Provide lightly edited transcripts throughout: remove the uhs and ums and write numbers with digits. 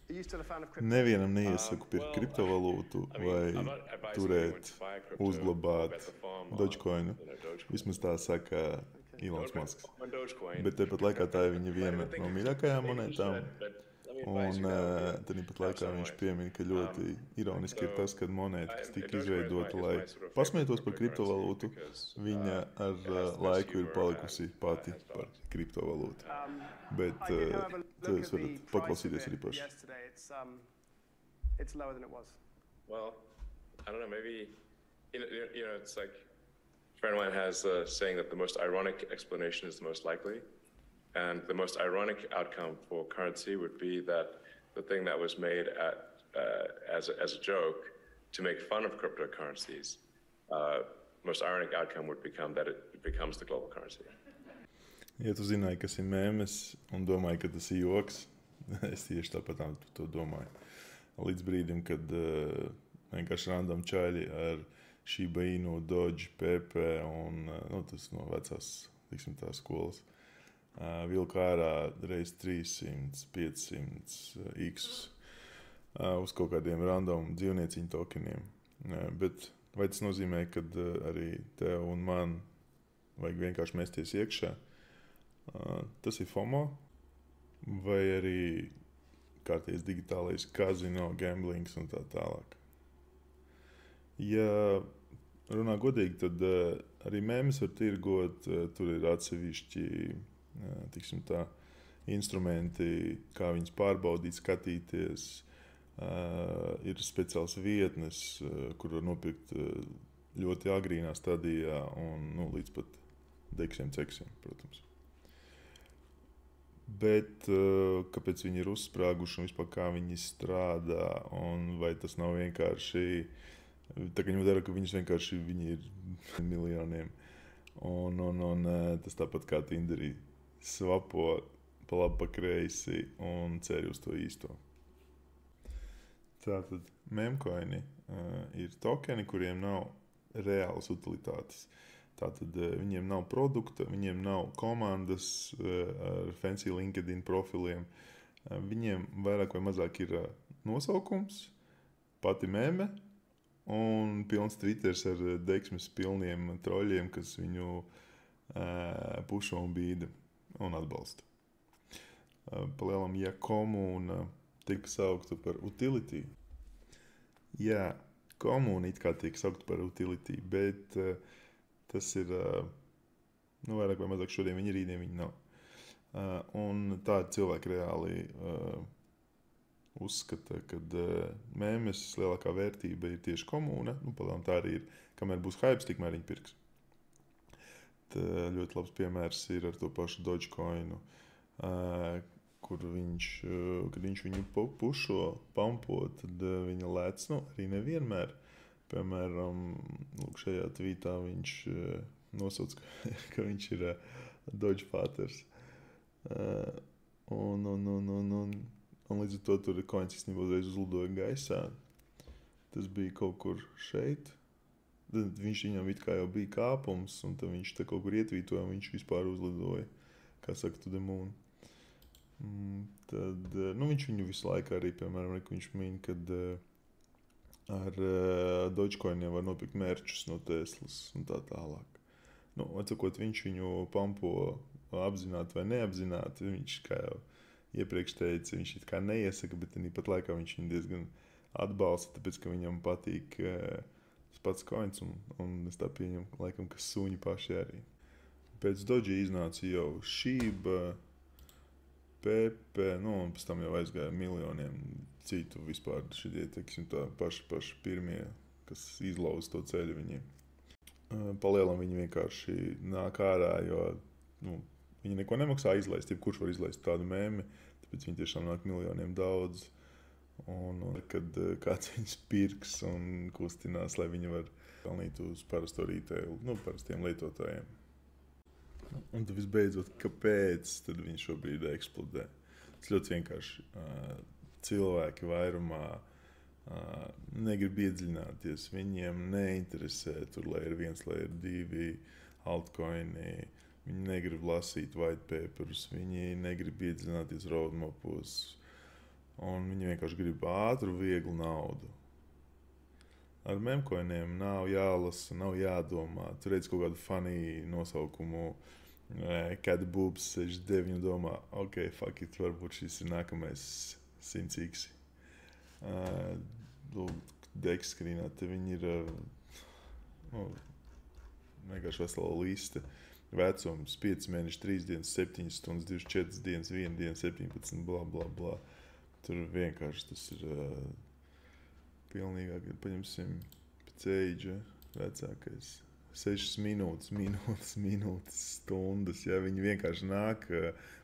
Nevienam neiesaku pirkt Well, kriptovalūtu I mean, vai I'm not advising anyone turēt, to buy crypto or uzglabāt bet the farm Dogecoinu. on Dogecoin. Vismaz tā saka Ilons Don't bet the Masks. farm on Dogecoin. Bet tāpat laikā tā ir viņa But viena I think no mīļākajām maybe you monētām. should, but let me advise Un you that would be tāpat have laikā some viņš right. piemin, ka ļoti ironiski ir So, tas, ka monēta, kas tika Dogecoin izveidota, is lai my sort of favorite pasmietos par cryptocurrency kriptovalūtu, because viņa ar it has the best laiku ir humor palikusi and pati has par balance. kriptovalūtu. Bet I did, however, to look jūs at the varat price of paklausīties it arī paši. yesterday. It's lower than it was. Well, I don't know, maybe, it's like a friend of mine has a saying that the most ironic explanation is the most likely. And the most ironic outcome for currency would be that the thing that was made as a joke to make fun of cryptocurrencies, most ironic outcome would become that it becomes the global currency. Ja tu zināji, kas ir mēmes un domāji, ka tas ir joks, es tieši tāpat to domāju. Līdz brīdim, kad vienkārši random čaļi ar Shiba Inu, Doge, Pepe un tas no vecās, tiksim tā, skolas vilka ārā reiz 300, 500 x uz kaut kādiem random dzīvnieciņu tokeniem. Bet vai tas nozīmē, ka arī tev un man vajag vienkārši mesties iekšā? Tas ir FOMO vai arī kārties digitālais kazino, gamblings un tā tālāk. Ja runā godīgi, tad arī mēmes var tirgot, tur ir atsevišķi tiksim tā, instrumenti, kā viņus pārbaudīt, skatīties. Ir speciāls vietnes, kur var nopirkt ļoti agrīnā stadijā un līdz pat deksiem, ceksiem, protams. Bet kāpēc viņi ir uzsprāguši un vispār kā viņi strādā un vai tas nav vienkārši, tā kā ņemot vērā, ka viņi ir miljoniem un tas tāpat kā Tinderī svapo pa labi, pa kreisi un cer uz to īsto. Tātad memcoini ir tokeni, kuriem nav reālas utilitātes. Tātad viņiem nav produkta, viņiem nav komandas ar fancy LinkedIn profiliem. Viņiem vairāk vai mazāk ir nosaukums, pati meme un pilns Twitters ar deksmes pilniem troļiem, kas viņu pušo un bīda un atbalsta. Palielam, ja komūna tiek saukta par utility. Jā, komūna it kā tiek saukta par utility, bet tas ir, vairāk vai mazāk šodien viņi ir, rītdien viņi nav. Un tādi cilvēki reāli uzskata, ka mēmes lielākā vērtība ir tieši komūna. Palielam, tā arī ir, kamēr būs hypes, tikmēr viņi pirks. Ļoti labs piemērs ir ar to pašu Dogecoinu, kur kad viņš viņu pušo, pampo, tad viņa lēc, arī nevienmēr. Piemēram, šajā tvītā viņš nosauc, ka viņš ir Doge Faters. Un līdz ar to tur coins īstenībā uzreiz uzlidoja gaisā. Tas bija kaut kur šeit. Tad viņš viņam it kā jau bija kāpums, un tad viņš te kaut kur ietvītoja, un viņš vispār uzlidoja, kā saka, to the moon. Tad, viņš viņu visu laiku arī, piemēram, viņš min, kad ar Dogecoiniem var nopirkt mērčus no Teslas un tā tālāk. Atsakot, viņš viņu pampo apzināti vai neapzināti, viņš, kā jau iepriekš teica, viņš it kā neiesaka, bet pat laikā viņš viņu diezgan atbalsta, tāpēc, ka viņam patīk pats coins, un es tā pieņemu, laikam, ka suņi paši arī. Pēc Doge iznāca jau Shiba, Pepe, un pēc tam jau aizgāja miljoniem citu vispār šitie, teiksim tā, paši pirmie, kas izlauza to ceļu viņiem. Palielam viņi vienkārši nāk ārā, jo viņi neko nemaksā izlaist, jebkurš var izlaist tādu mēmi, tāpēc viņi tiešām nāk miljoniem daudz. Un kad kāds viņus pirks un kustinās, lai viņi var pelnīt uz parasto retail, parastiem lietotājiem. Un tad visbeidzot, kāpēc tad viņi šobrīd eksplodē? Tas ļoti vienkārši cilvēki vairumā negrib iedziļināties, viņiem neinteresē tur layer 1, layer 2, altcoini, viņi negrib lasīt white paperus, viņi negrib iedziļināties roadmapos. Un viņi vienkārši grib ātru, vieglu naudu. Ar memcoiniem nav jālasa, nav jādomā. Tu redz kaut kādu funny nosaukumu, Cat Boobs 69 domā, ok, fuck it, varbūt šis ir nākamais 100x. Dekskrīnā, te viņi ir vienkārši vesela liste. Vecums 5 mēneši, 3 dienas, 7 stundas, 24 dienas, 1 diena, 17, bla, bla, bla. Tur vienkārši tas ir pilnīgāk, paņemsim pēc age, vecākais. 6 minūtes, stundas, ja viņi vienkārši nāk,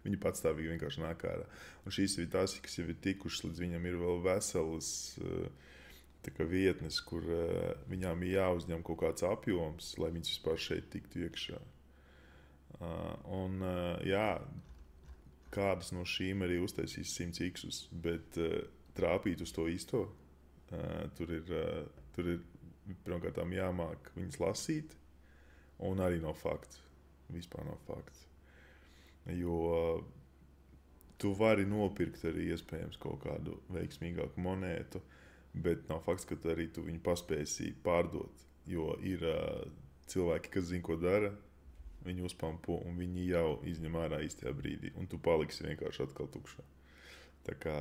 viņi patstāvīgi vienkārši nāk ārā. Un šīs ir tās, kas jau ir tikušas, līdz viņam ir vēl veselas vietnes, kur viņām ir jāuzņem kaut kāds apjoms, lai viņas vispār šeit tiktu iekšā. Jā, kādas no šīm arī uztaisīs 100x, bet trāpīt uz to īsto, tur ir pirmkārtām jāmāk viņas lasīt, un arī nav fakts, vispār nav fakts. Jo tu vari nopirkt arī iespējams kaut kādu veiksmīgāku monētu, bet nav fakts, ka arī tu viņu paspēsi pārdot, jo ir cilvēki, kas zina, ko dara, viņi uzpampo un viņi jau izņem ārā īstajā brīdī, un tu paliksi vienkārši atkal tukšā. Tā kā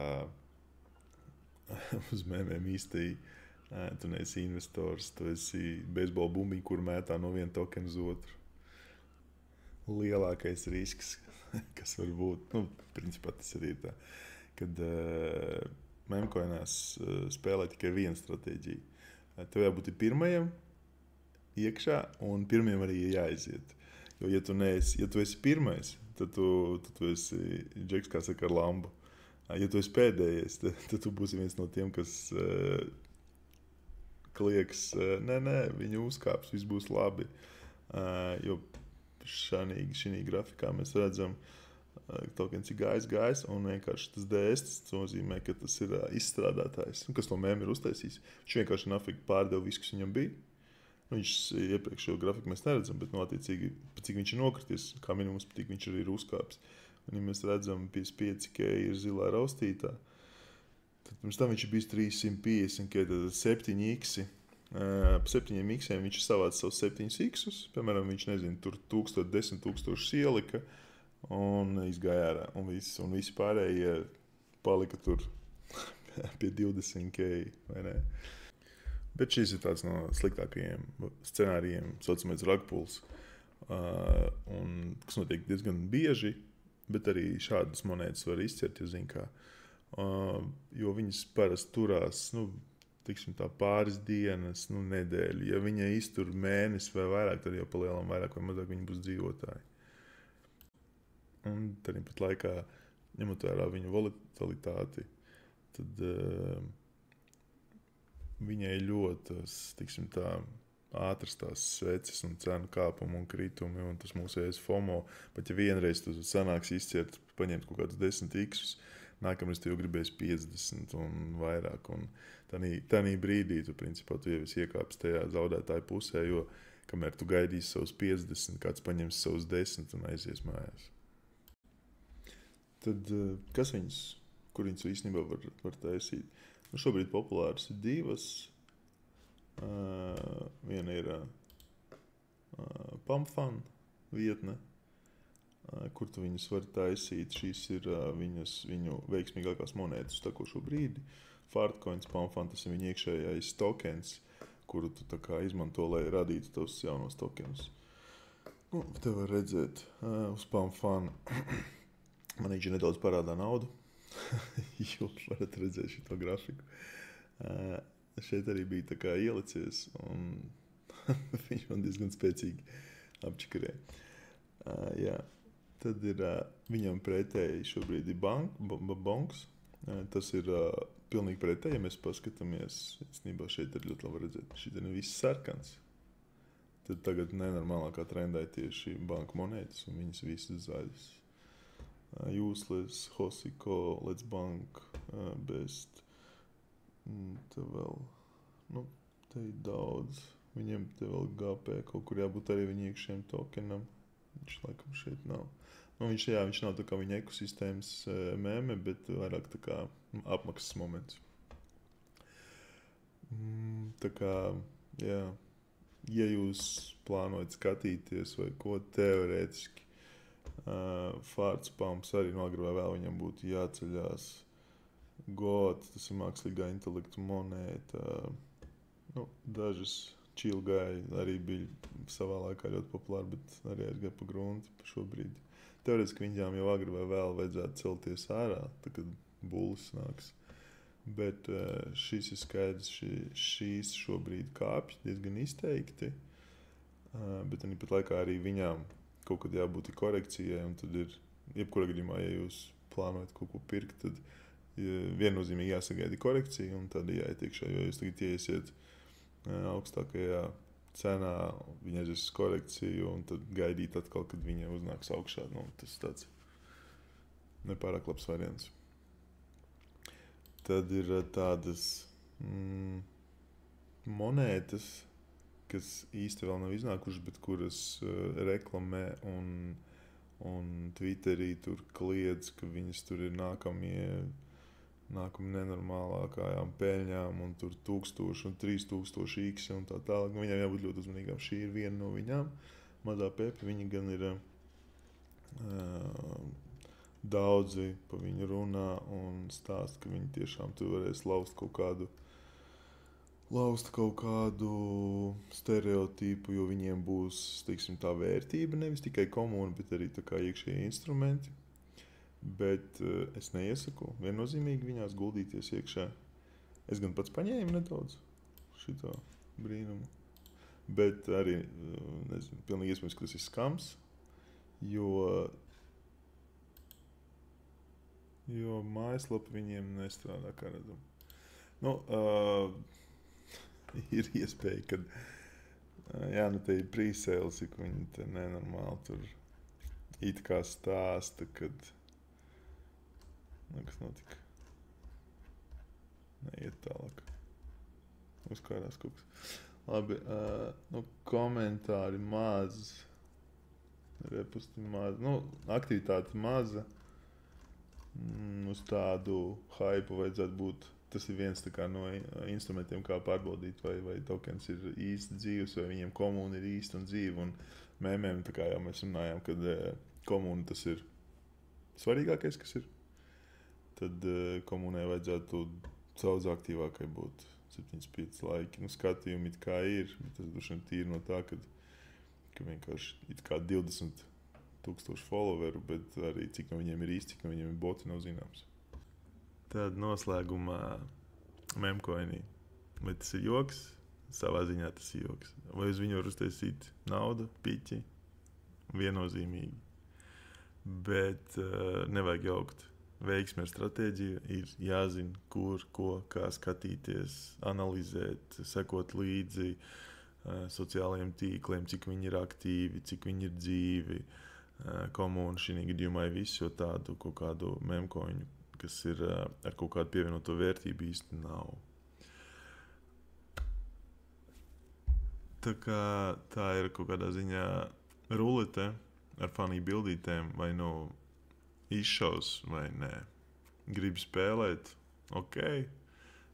uz mēmēm īstai tu neesi investors, tu esi beisbola bumbiņa, kur mētā no viena tokena uz otru. Lielākais risks, kas var būt, principā tas arī ir tā, kad memcoinās spēlē tikai viena stratēģija. Tev jābūt pirmajam iekšā, un pirmajam arī jāaiziet. Jo, ja tu esi pirmais, tad tu esi džeks, kā saka, ar lambu. Ja tu esi pēdējais, tad tu būsi viens no tiem, kas klieks, nē, viņi uzkāps, viss būs labi. Jo šī grafikā mēs redzam, tokens ir gājis, un vienkārši tas DS, tas nozīmē, ka tas ir izstrādātājs, kas to mēmu ir uztaisījis. Viņš vienkārši nafīgi pārdeva visu, kas viņam bija. Viņš iepriekšējo grafiku mēs neredzam, bet attiecīgi, cik viņš ir nokrities, kā minimums, cik viņš arī ir uzkāpis. Un, ja mēs redzam, 55K ir zilā raustītā, tad pirms tam viņš ir bijis 350K, tad 7X. Pa 7X viņš ir savāds savus 7X, piemēram, viņš, nezinu, tur 1000, 10 000 ielika un izgāja ārā. Un visi pārējie palika tur pie 20K, vai ne? Bet šis ir tāds no sliktākajiem scenārijiem, saucamais rugpulls, kas notiek diezgan bieži, bet arī šādas monētas var izcert, ja zin kā. Jo viņas parasti turās, tiksim tā, pāris dienas, nedēļu. Ja viņa iztur mēnesi vai vairāk, tad jau palielam vairāk vai mazāk viņi būs dzīvotāji. Un tad pat laikā, ņemot vērā viņu volatilitāti, tad viņai ļoti, tiksim tā, ātras tās sveces un cenu kāpumi un kritumi, un tas mūsējais FOMO, pat ja vienreiz tu sanāks izciert, paņemt kaut kādus 10x, nākamreiz tu jau gribēs 50 un vairāk, un tanī brīdī tu, principā, tu jau esi iekāpis tajā zaudētāju pusē, jo, kamēr tu gaidīsi savus 50, kāds paņems savus 10 un aizies mājās. Tad, kur viņas īstenībā var taisīt? Šobrīd populāras ir divas. Viena ir PumpFun vietne, kur tu viņus var taisīt. Šīs ir viņu veiksmīgākās monētas tekošo brīdi. Fartcoins, PumpFun, tas ir viņa iekšējais tokens, kuru tu tā kā izmanto, lai radītu tos jaunos tokenus. Te var redzēt uz PumpFun. Man viņš nedaudz parādā naudu. Jūs varat redzēt šito grafiku. Šeit arī bija tā kā ielicies, un viņš man diezgan spēcīgi apčikarē. Jā. Tad ir viņam pretēji šobrīd ir bonks. Tas ir pilnīgi pretēji, ja mēs paskatāmies. Īstenībā šeit ir ļoti labi redzēt. Šeit ir viss sarkans. Tad tagad nenormālākā trendā ir tieši banku monētas, un viņas visas zaļas. Useless, Hosiko, Let's Bank, Best. Te vēl, te ir daudz. Viņiem te vēl GP kaut kur jābūt arī viņa iekšējiem tokenam. Viņš laikam šeit nav. Nu, viņš nav tā kā viņa ekosistēmas meme, bet vairāk tā kā apmaksas moments. Tā kā, jā, ja jūs plānojat skatīties vai ko teorētiski, Farts Pumps arī agri vai vēl viņam būtu jāceļās. God, tas ir mākslīgā intelekta monēta. Nu, dažas chill guy arī bija savā laikā ļoti populāri, bet arī aizgāja pa grunti šobrīd. Teorētiski viņām jau agri vai vēl vajadzētu celties ārā, tā kad bullis nāks. Bet šis ir skaidrs, šīs šobrīd kāpj diezgan izteikti, bet pat laikā arī viņām kaut kad jābūt korekcijai, un tad ir, jebkurā gadījumā, ja jūs plānojat kaut ko pirkt, tad viennozīmīgi jāsagaida korekcija, un tad jāiet iekšā, jo jūs tagad iesiet augstākajā cenā, viņa aizies uz korekciju, un tad gaidīt atkal, kad viņa uznāks augšā. Nu, tas tāds nepārāk labs variants. Tad ir tādas monētas, kas īsti vēl nav iznākušas, bet kuras reklamē un Twitterī tur kliedz, ka viņas tur ir nākami nenormālākajām peļņām, un tur 1000 un 3000 x un tā tālāk. Viņām jābūt ļoti uzmanīgām. Šī ir viena no viņām. Mazā Pepe, viņa gan ir daudzi pa viņu runā un stāsta, ka viņi tiešām tur varēs laust kaut kādu stereotipu, jo viņiem būs, teiksim, tā vērtība, nevis tikai komūna, bet arī tā kā iekšējie instrumenti. Bet es neiesaku viennozīmīgi viņās guldīties iekšā. Es gan pats paņēmu nedaudz šito brīnumu, bet arī, nezinu, pilnīgi iespējams, ka tas ir skams, jo mājaslapa viņiem nestrādā, kā redzam. Nu, ir iespēja, ka te ir pre-sales, ka viņi te nenormāli tur it kā stāsta, kad kas notika. Neiet tālāk. Uzkārās kaut kas. Labi, komentāri maz, repusti maz, aktivitāte maza, uz tādu hypu vajadzētu būt. Tas ir viens tā kā no instrumentiem, kā pārbaudīt, vai tokens ir īsti dzīves, vai viņiem komūna ir īsta un dzīva. Un mēmēm, tā kā jau mēs runājām, kad komūna tas ir svarīgākais, kas ir. Tad komūnai vajadzētu daudz aktīvākai būt 75 laiki. Skatījumi it kā ir, bet tas droši vien tīri no tā, ka vienkārši it kā 20,000 followeru, bet arī cik no viņiem ir īsti, cik no viņiem ir boti, nav zināms. Tad noslēgumā memcoinī. Vai tas ir joks? Savā ziņā tas ir joks. Vai uz viņu var uztaisīt naudu, piķi? Viennozīmīgi. Bet nevajag jaukt. Veiksme ar stratēģiju ir jāzina, kur, ko, kā skatīties, analizēt, sekot līdzi sociālajiem tīkliem, cik viņi ir aktīvi, cik viņi ir dzīvi. Komūna šī gadījumā ir viss, jo tādu kaut kādu memcoinu, kas ir ar kaut kādu pievienoto vērtību, īsti nav. Tā kā tā ir kaut kādā ziņā rulete ar funny bildītēm, vai izšaus vai nē. Gribi spēlēt, ok,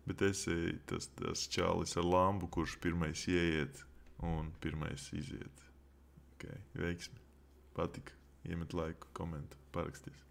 bet esi tas čalis ar lambu, kurš pirmais ieiet un pirmais iziet. Ok, veiksmi. Patika, iemet laiku, komentu, paraksties.